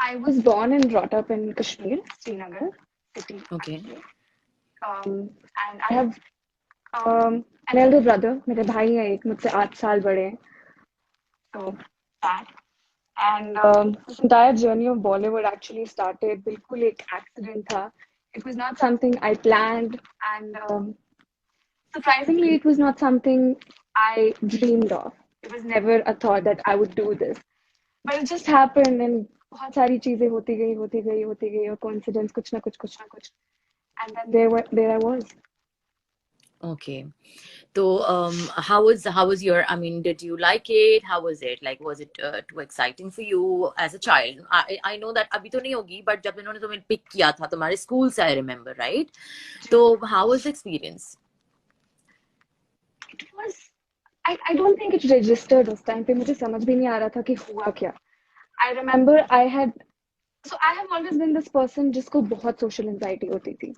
I was born and brought up in Kashmir, Srinagar city, Okay. actually. And I have an elder brother. मेरे भाई हैं एक मुझसे 8 साल बड़े हैं. So that. And this entire journey of Bollywood actually started बिल्कुल एक accident था. It was not something I planned, and surprisingly, it was not something I dreamed of. It was never a thought that I would do this. But it just happened, and बहुत सारी चीजें होती गई और coincidence कुछ ना कुछ. And then there I was. Okay. So, how was your? I mean, did you like it? How was it? Like, was it too exciting for you as a child? I know that अभी तो नहीं होगी, but जब इन्होंने तुम्हें pick किया था तुम्हारे school से, I remember, right? So, how was the experience? It was. I don't think it registered उस time पे मुझे समझ भी नहीं आ रहा था कि हुआ क्या. I remember I have always been this person जिसको बहुत social anxiety होती थी.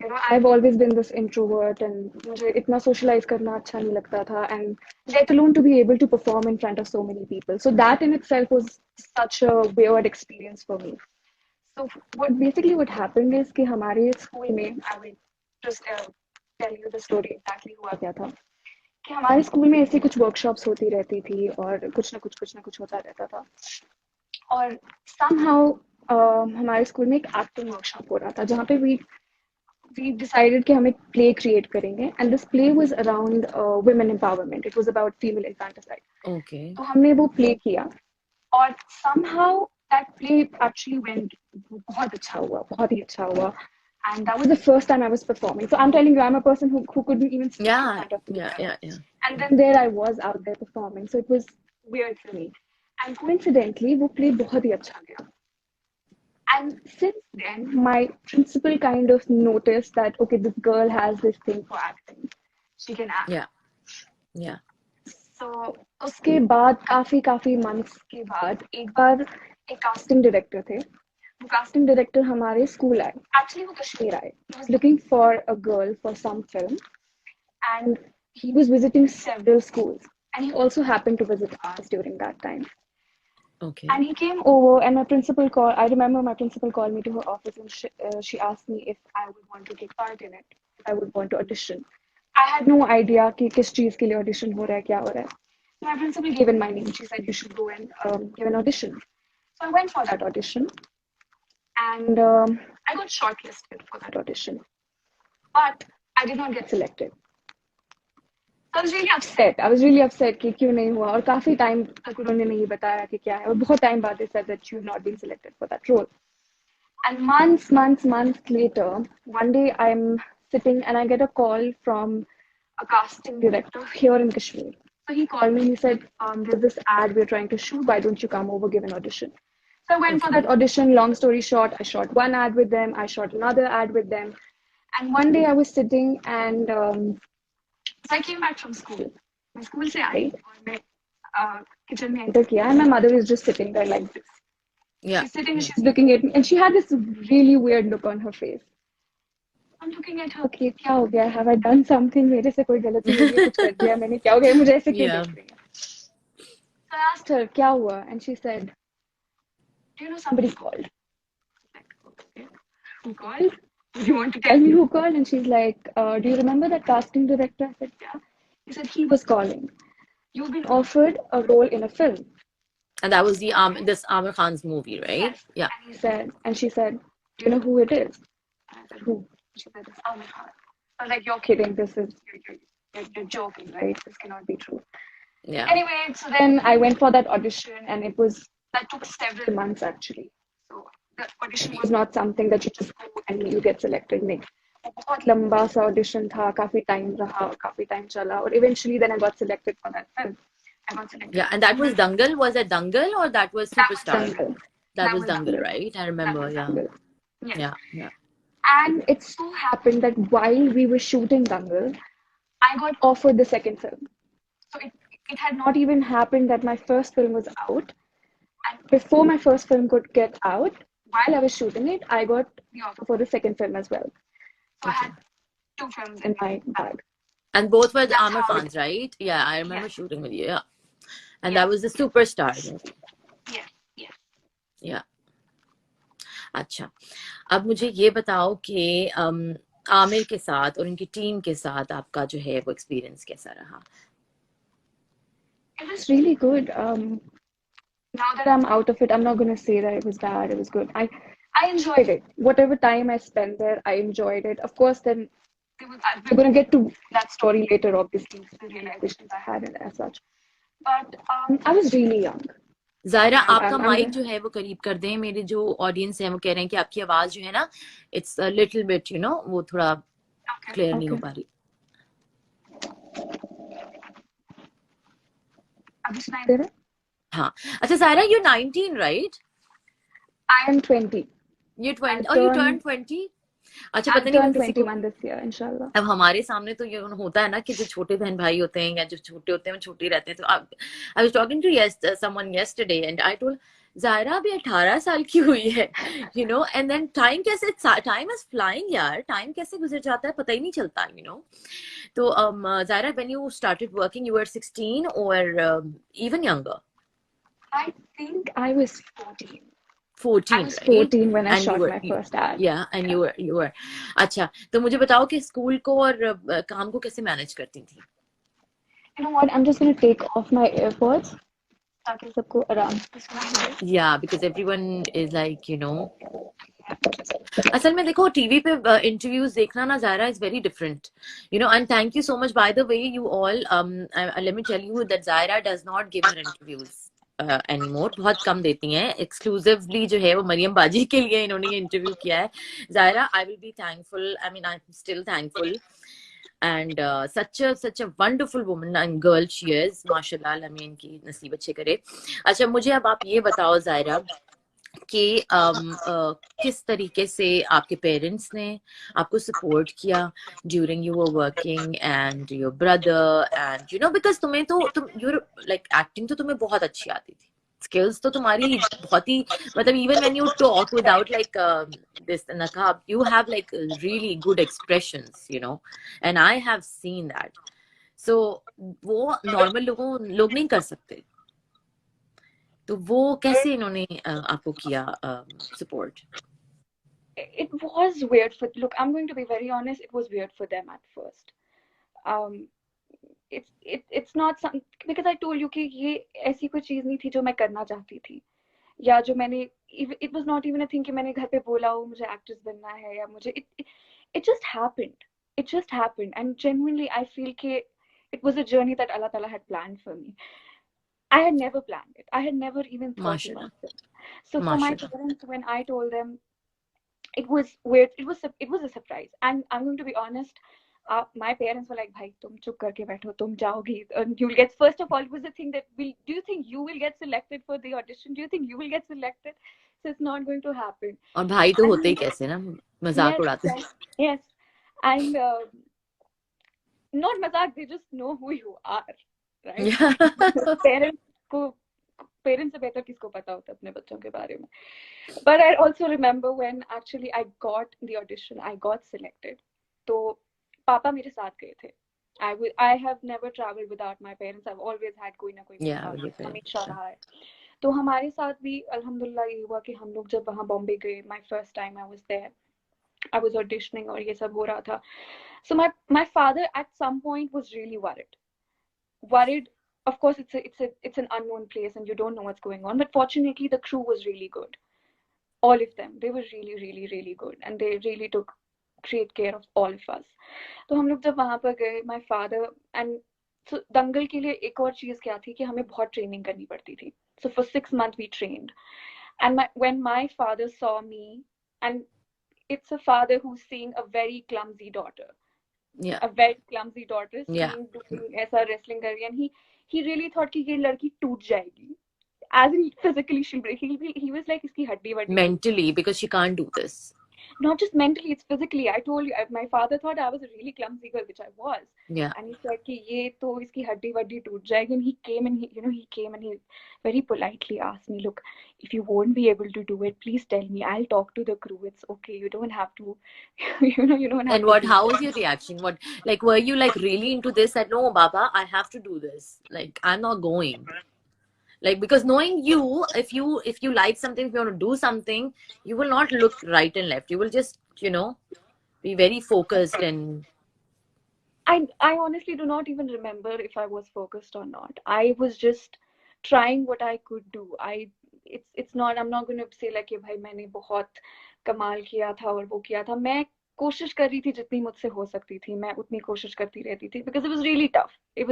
You know, I've always been this introvert, and मुझे इतना socialize करना अच्छा नहीं लगता था, and let alone to be able to perform in front of so many people. So that in itself was such a weird experience for me. So what happened is कि हमारे school में, I will just tell you the story exactly हुआ क्या था. कि हमारे school में ऐसे कुछ वर्कशॉप्स होती रहती थी और कुछ ना कुछ होता रहता था. और somehow हमारे स्कूल में एक एक्टिंग वर्कशॉप हो रहा था जहाँ पे we decided कि हम एक play create करेंगे, and this play was around women empowerment. It was about female infanticide. Okay. तो हमने वो play किया और somehow that play actually went बहुत अच्छा हुआ, बहुत ही अच्छा हुआ. And that was the first time I was performing. So I'm telling you, I'm a person who couldn't even speak in Yeah. front of Yeah. people. Yeah. Yeah. And then there I was out there performing. So it was weird for me. And coincidentally, वो play बहुत ही अच्छा गया. And since then, my principal kind of noticed that, okay, this girl has this thing for acting. She can act. Yeah. Yeah. So उसके बाद काफी months के बाद एक बार एक casting director थे. वो casting director हमारे school आए. Actually वो कश्मीर आए. He was looking for a girl for some film, and he was visiting several schools. And he also happened to visit ours during that time. Okay. And he came over, and I remember my principal called me to her office, and she asked me if I would want to take part in it, if I would want to audition. I had no idea कि किस चीज के लिए audition हो रहा है, क्या हो रहा है. My principal gave in my name. She said you should go and give an audition. So I went for that audition, and I got shortlisted for that audition, but I did not get selected. I was really upset. I was really upset कि क्यों नहीं हुआ, और काफी time तक उन्होंने नहीं बताया कि क्या है, और बहुत टाइम बाद they said that you have not been selected for that role. And months later, one day I'm sitting and I get a call from a casting director here in Kashmir. So he called me and he said, there's this ad we're trying to shoot. Why don't you come over, give an audition? So I went for that Okay. audition. Long story short, I shot one ad with them. I shot another ad with them. And one day I was sitting, and so I came back from school. मैं school से आई और मैं kitchen में enter किया, and my mother is just sitting there like this. Yeah. She's sitting and Yeah. she's looking at me, and she had this really weird look on her face. I'm looking at her. Okay, क्या हो गया? Have I done something? मेरे से कोई गलती हो गई? कुछ कर दिया मैंने? क्या हो गया? मुझे ऐसे क्यों Yeah. देख रही है? So I asked her क्या हुआ, and she said, "Do you know somebody called?" Like, okay, who called? Do you want to tell me who called? And she's like, "Do you remember that casting director?" I said, "Yeah." He said he was calling. You've been offered a role in a film. And that was the this Amir Khan's movie, right? Yes. Yeah. And she said, "Do you know who it is?" And I said, "Who?" She said, "It's Amir Khan." I was like, "You're kidding. You're joking, right? This cannot be true." Yeah. Anyway, so then I went for that audition, and that took several months actually. So the audition was not something that you just go and you get selected. नहीं. बहुत लंबा सा audition था, काफी time रहा, काफी time चला, और eventually then I got selected for that film. I got selected Yeah. for And that the was film. Dangal. Was it Dangal or that was That was Superstar? Dangal. That That was was Dangal, Dangal. right? I That remember. was Yeah. Dangal. Yes. Yeah. Yeah. And it so happened that while we were shooting Dangal, I got offered the second film. So it had not even happened that my first film was out. And before my first film could get out, while I was shooting it, I got the offer for the second film as well. So I Okay. had two films in my bag. And both were the That's Amir how it. Khans, right? Yeah, I remember Yes. shooting with you. Yeah. And Yes. that was the Superstar movie. Yes. Yes. Yeah. अच्छा, अब मुझे ये बताओ कि आमिर के साथ और उनकी टीम के साथ आपका जो है वो एक्सपीरियंस कैसा रहा? It was really good. Now that I'm out of it, I'm not gonna say that it was bad. It was good. I enjoyed it. Whatever time I spent there, I enjoyed it. Of course, then we're gonna get to that story later, obviously, the realizations I had and as such. But I was really young. Zaira, I'm, आपका I'm, I'm mic gonna, जो है वो करीब कर दें। मेरे जो audience है वो कह रहे हैं कि आपकी आवाज जो है ना, इट्स लिटिल बिट वो थोड़ा क्लियर नहीं हो okay. पा रही। अभी सुनाई दे रहा है? हाँ, अच्छा Zaira, you 19 right? I am 20. You I'll 20? You turn turn 20? अच्छा, I'll पता नहीं वो turn किसी को, 21 this year, inshallah. अब हमारे सामने तो ये होता है ना कि जो छोटे बहन भाई होते हैं या जो छोटे होते हैं वो छोटे ही रहते हैं। तो I was talking to someone yesterday and I told Zaira अभी 18 साल की हुई है, एंड देन टाइम कैसे, टाइम इज फ्लाइंग यार, टाइम कैसे गुजर जाता है पता ही नहीं चलता। तो Zaira, when you started working you were 16 और even younger? I think I was 14. I 14, was right? 14 when I And you shot were, my first ad. yeah, and Yeah. you were अच्छा, तो मुझे बताओ कि स्कूल को और काम को कैसे मैनेज करती थी? You know what? I'm just gonna take off my AirPods ताकि सबको आराम से सुनाई दे। Yeah, because everyone is like, असल में देखो टीवी पे इंटरव्यूज देखना ना Zaira is very different, and thank you so much by the way you all, let me tell you that Zaira does not give her interviews anymore, बहुत कम देती हैं। एक्सक्लूसिवली जो है वो मरियम बाजी के लिए इन्होंने ये इंटरव्यू किया है। Zaira, I will be thankful, I mean I am still thankful, and such a wonderful woman and girl she is, माशाल्लाह, अल्लाह में इनकी नसीब अच्छे करे। अच्छा, मुझे अब आप ये बताओ ज़ायरा कि किस तरीके से आपके पेरेंट्स ने आपको सपोर्ट किया during you were working, and your brother, and because तुम यूर लाइक एक्टिंग तो तुम्हें बहुत अच्छी आती थी, स्किल्स तो तुम्हारी बहुत ही, मतलब even when you talk without like this नकाब, you have like really good expressions, and I have seen that. So वो नॉर्मल लोग नहीं कर सकते, तो वो कैसे इन्होंने आपको किया support? It was weird for, look, I'm going to be very honest, it was weird for them at first. Um, it's not some, because I told you कि ये ऐसी कोई चीज नहीं थी जो मैं करना चाहती थी, या जो मैंने, it was not even a thing कि मैंने घर पे बोला हो मुझे एक्ट्रेस बनना है, या मुझे it just happened. It just happened, and genuinely I feel कि it was a journey that Allah Ta'ala had planned for me. I had never planned it. I had never even thought माशाल्लाह, about it. So for my माशाल्लाह। parents, when I told them, it was weird. It was a surprise, and I'm going to be honest. My parents were like, "Bhai, tum chup karke baitho, tum jaogi, and you'll get." First of all, it was the thing that will. Do you think you will get selected for the audition? Do you think you will get selected? So it's not going to happen. और भाई तो होते ही And कैसे ना, मजाक yes, उड़ाते yes, yes, and not mazak. They just know who you are, right? हैं। Parents को पेरेंट्स से बेहतर किसको पता होता है अपने बच्चों के बारे में. But I also remember when actually I got the audition, I got selected. तो पापा मेरे साथ गए थे. I have never traveled without my parents. I've always had कोई ना कोई मेरे Yeah, with your साथ parents. हमेशा रहा है. तो हमारे साथ भी अल्हम्दुलिल्लाह ये हुआ कि हम लोग जब वहाँ बॉम्बे गए, my first time I was there, I was auditioning और ये सब हो रहा था. So my father at some point was really worried. Of course, it's an unknown place and you don't know what's going on. But fortunately, the crew was really good. All of them, they were really, really, really good, and they really took great care of all of us. तो हम लोग जब वहाँ पर गए, my father and so दंगल के लिए एक और चीज क्या थी कि हमें बहुत ट्रेनिंग करनी पड़ती थी. So for 6 months we trained, and when my father saw me, and it's a father who's seeing a very clumsy daughter, Yeah, yeah. seeing doing ऐसा wrestling कर रही है, and he really thought कि ये लड़की टूट जाएगी, as in physically she'll break. He was like इसकी हड्डी वड्डी Mentally, because she can't do this. not just mentally, it's physically. I told you, my father thought I was a really clumsy girl, which I was. Yeah. And he said कि ये तो इसकी हड्डी वड्डी टूट जाएगी. And he came and he came and he very politely asked me, look, if you won't be able to do it, please tell me. I'll talk to the crew. It's okay. You don't have to, you don't have And to what, do how was it. your reaction? What, like, were you like really into this that no, Baba, I have to do this? Like, I'm not going. Like, because knowing you, if you like something, if you want to do something, you will not look right and left. You will just, be very focused and I honestly do not even remember if I was focused or not. I was just trying what I could do. I it's not, I'm not going to say like कि भाई मैंने बहुत कमाल किया था और वो किया था. मैं कोशिश कर रही थी जितनी मुझसे हो सकती थी, मैं उतनी कोशिश करती रहती थी, because it was really tough. It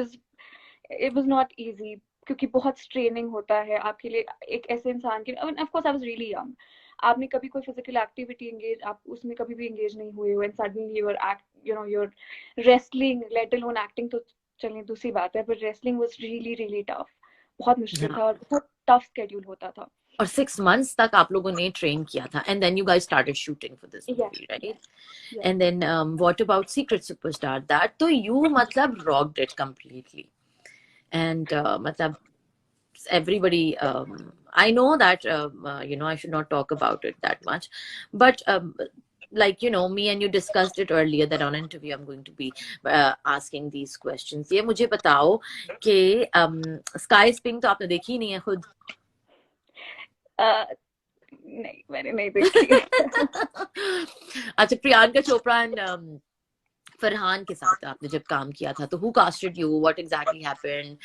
was not easy, क्योंकि बहुत स्ट्रेनिंग होता है आपके लिए एक ऐसे इंसान के. Of course I was really young. आपने कभी कोई फिजिकल एक्टिविटी एंगेज, आप उसमें कभी भी एंगेज नहीं हुए हो, and suddenly you're act, you're wrestling, let alone acting तो चलिए दूसरी बात है, पर wrestling was really really tough. बहुत मुश्किल हाँ. था और बहुत टफ स्केड्यूल होता था. और 6 months तक आप लोगों ने ट्रेन किया था, and then you guys started shooting for this yes, movie, right? Yes, yes. And then what about secret superstar? That तो यू मतलब रॉक्ड इट completely. And मतलब everybody, I know that I should not talk about it that much, but like me and you discussed it earlier that on interview I'm going to be asking these questions. ये मुझे बताओ कि sky is pink तो आपने देखी ही नहीं है खुद? नहीं, मैंने नहीं देखी. अच्छा, प्रियंका चोपड़ा एंड फरहान के साथ आपने जब काम किया था, तो who casted you, what exactly happened?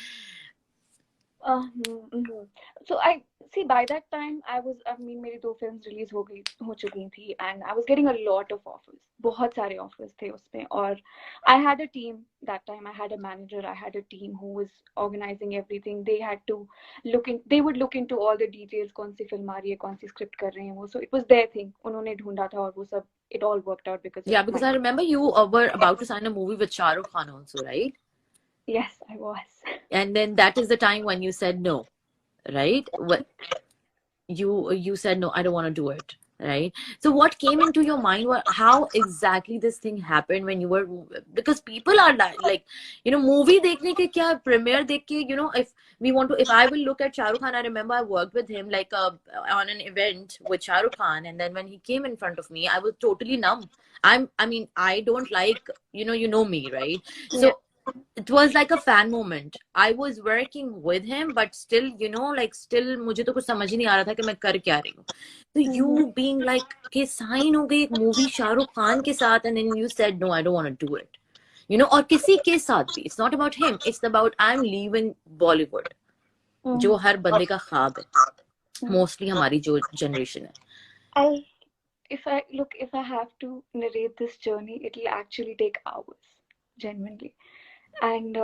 Mhm. So I see, by that time I mean मेरी 2 फिल्म्स रिलीज हो चुकी थी, and I was getting a lot of offers. बहुत सारे offers थे उसमें, और I had a team that time. I had a manager. I had a team who was organizing everything. They would look into all the details. कौन सी film आ रही है, कौन सी script कर रहे हैं वो. So it was their thing. उन्होंने ढूंढा था और वो सब. It all worked out because Yeah, of because my. I remember you were about to sign a movie with Shah Rukh Khan also, right? Yes, I was. And then that is the time when you said no, right? What you said no, I don't want to do it, right? So what came into your mind? How exactly this thing happened when you were, because people are like, movie देखने के क्या, premiere देख के, if I will look at Shah Rukh Khan, I remember I worked with him like on an event with Shah Rukh Khan, and then when he came in front of me, I was totally numb. I mean, I don't like, you know me, right? Yeah. So it was like a fan moment. I was working with him, but still, like still मुझे तो कुछ समझ ही नहीं आ रहा था कि मैं कर क्या रही हूँ. So Mhm. you being like कि sign हो गई एक movie शाहरुख खान के साथ, and then you said no, I don't want to do it. और किसी के साथ भी. It's not about him. It's about I'm leaving Bollywood. जो Mhm. हर बंदे का ख्वाब है. Mhm. Mostly हमारी जो generation है. I if I have to narrate this journey, it'll actually take hours, genuinely. And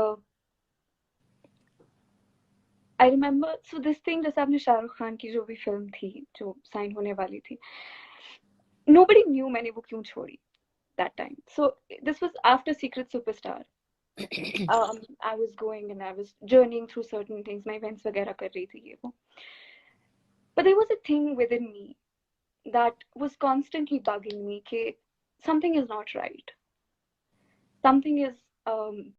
I remember, so this thing, जैसे आपने शाहरुख खान की जो भी फिल्म थी जो साइन होने वाली थी, nobody knew मैंने वो क्यों छोड़ी that time. So this was after Secret Superstar. I was going and I was journeying through certain things. मैं events वगैरह कर रही थी ये वो. But there was a thing within me that was constantly bugging me कि something is not right. Something is